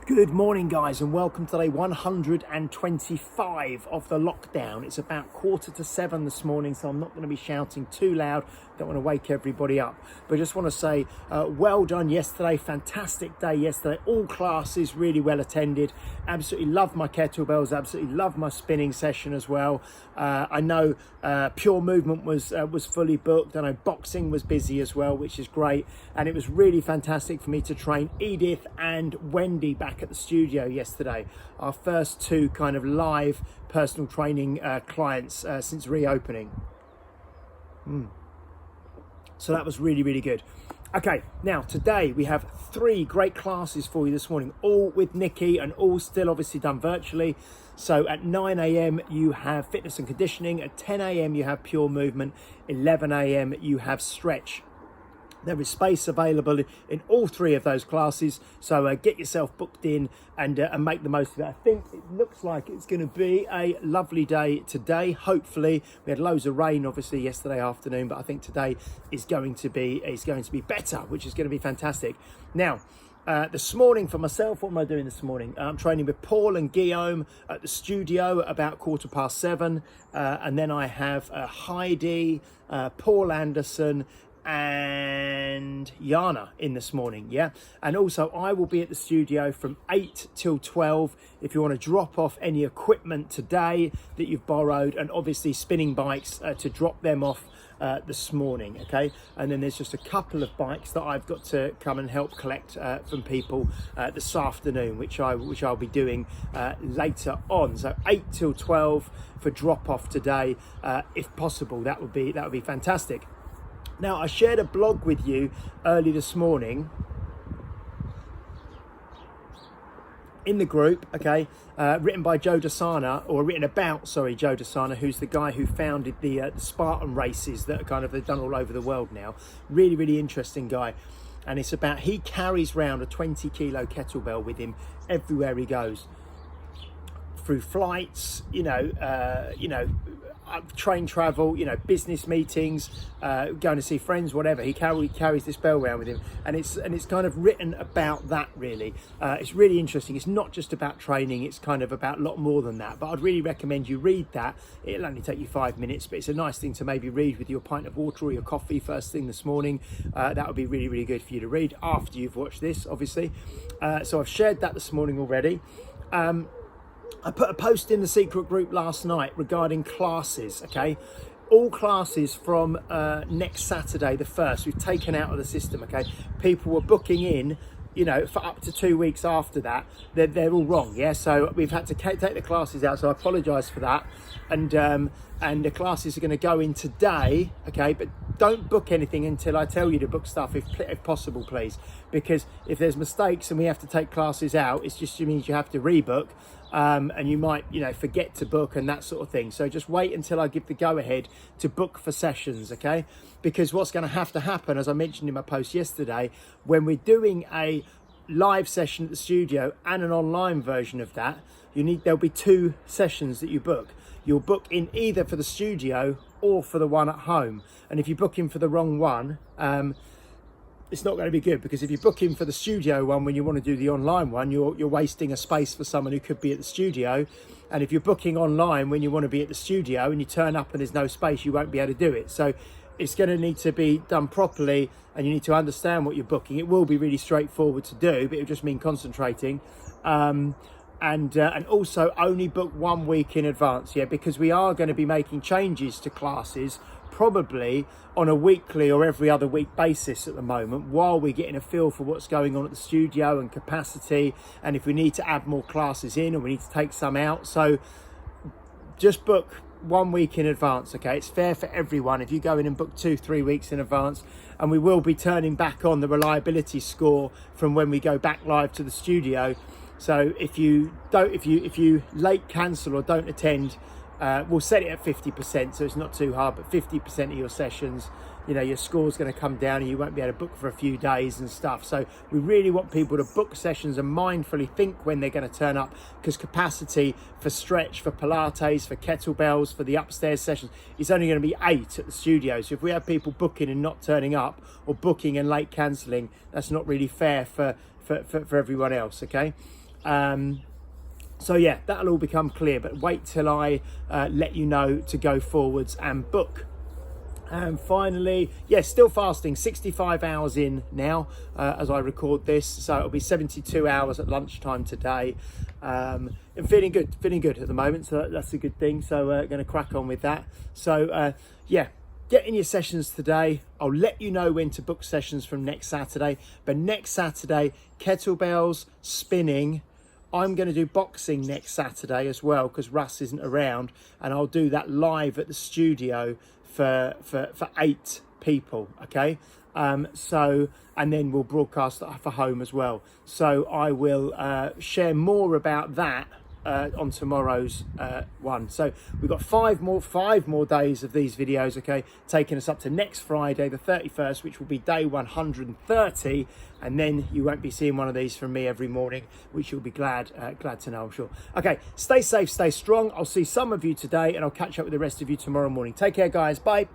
Good morning, guys, and welcome to day 125 of the lockdown. It's about 6:45 this morning, so I'm not going to be shouting too loud. Don't want to wake everybody up, but I just want to say well done yesterday. Fantastic day yesterday. All classes really well attended. Absolutely loved my kettlebells. Absolutely loved my spinning session as well. I know pure movement was fully booked. I know boxing was busy as well, which is great, and it was really fantastic for me to train Edith and Wendy back at the studio yesterday. Our first two kind of live personal training clients since reopening. So that was really, really good. Okay, now today we have 3 great classes for you this morning, all with Nikki and all still obviously done virtually. So at 9 a.m. you have fitness and conditioning, at 10 a.m. you have pure movement, 11 a.m. you have stretch. There is space available in all 3 of those classes, so get yourself booked in and make the most of it. I think it looks like it's going to be a lovely day today. Hopefully, we had loads of rain obviously yesterday afternoon, but I think today is going to be better, which is going to be fantastic. Now, this morning for myself, what am I doing this morning? I'm training with Paul and Guillaume at the studio at about 7:15, and then I have Heidi, Paul Anderson, and Yana in this morning, yeah. And also I will be at the studio from 8 till 12 if you want to drop off any equipment today that you've borrowed, and obviously spinning bikes to drop them off this morning, okay. And then there's just a couple of bikes that I've got to come and help collect from people this afternoon, which I'll be doing later on. So 8 till 12 for drop off today, if possible. That would be fantastic. Now, I shared a blog with you early this morning in the group, okay, written by Joe Desana, or written about, Joe Desana, who's the guy who founded the Spartan races that are they've done all over the world now. Really, really interesting guy. And it's about, he carries around a 20-kilo kettlebell with him everywhere he goes. Through flights, train travel, business meetings, going to see friends, whatever. He carries this bell around with him, and it's kind of written about that, really. It's really interesting. It's not just about training, it's kind of about a lot more than that, but I'd really recommend you read that. It'll only take you 5 minutes, but it's a nice thing to maybe read with your pint of water or your coffee first thing this morning. That would be really, really good for you to read after you've watched this, obviously. So I've shared that this morning already. I put a post in the secret group last night regarding classes, okay? All classes from next Saturday, the 1st, we've taken out of the system, okay? People were booking in, for up to 2 weeks after that. They're all wrong, yeah? So we've had to take the classes out, so I apologise for that. And the classes are going to go in today, okay? But don't book anything until I tell you to book stuff, if possible, please. Because if there's mistakes and we have to take classes out, it means you have to rebook. And you might, forget to book and that sort of thing. So just wait until I give the go-ahead to book for sessions, okay? Because what's going to have to happen, as I mentioned in my post yesterday, when we're doing a live session at the studio and an online version of that, there'll be 2 sessions that you book. You'll book in either for the studio or for the one at home. And if you book in for the wrong one, it's not going to be good, because if you book in for the studio one when you want to do the online one, you're wasting a space for someone who could be at the studio. And if you're booking online when you want to be at the studio and you turn up and there's no space, you won't be able to do it. So it's going to need to be done properly, and you need to understand what you're booking. It will be really straightforward to do, but it'll just mean concentrating. And also only book 1 week in advance, yeah, because we are going to be making changes to classes probably on a weekly or every other week basis at the moment, while we're getting a feel for what's going on at the studio and capacity, and if we need to add more classes in or we need to take some out. So just book 1 week in advance, okay? It's fair for everyone if you go in and book 2-3 weeks in advance. And we will be turning back on the reliability score from when we go back live to the studio. So if you late cancel or don't attend, we'll set it at 50%, so it's not too hard, but 50% of your sessions, your score's going to come down and you won't be able to book for a few days and stuff. So we really want people to book sessions and mindfully think when they're going to turn up, because capacity for stretch, for Pilates, for kettlebells, for the upstairs sessions, it's only going to be 8 at the studio. So if we have people booking and not turning up, or booking and late cancelling, that's not really fair for everyone else, okay? So yeah, that'll all become clear, but wait till I let you know to go forwards and book. And finally, yes, still fasting, 65 hours in now as I record this, so it'll be 72 hours at lunchtime today. And feeling good at the moment, so that's a good thing. So going to crack on with that. So yeah, get in your sessions today. I'll let you know when to book sessions from next Saturday, but next Saturday, kettlebells, spinning. I'm going to do boxing next Saturday as well, because Russ isn't around, and I'll do that live at the studio for 8 people, okay? So, and then we'll broadcast for home as well. So I will share more about that on tomorrow's one. So we've got five more days of these videos, okay, taking us up to next Friday the 31st, which will be day 130, and then you won't be seeing one of these from me every morning, which you'll be glad to know, I'm sure. Okay, stay safe, stay strong. I'll see some of you today, and I'll catch up with the rest of you tomorrow morning. Take care, guys. Bye.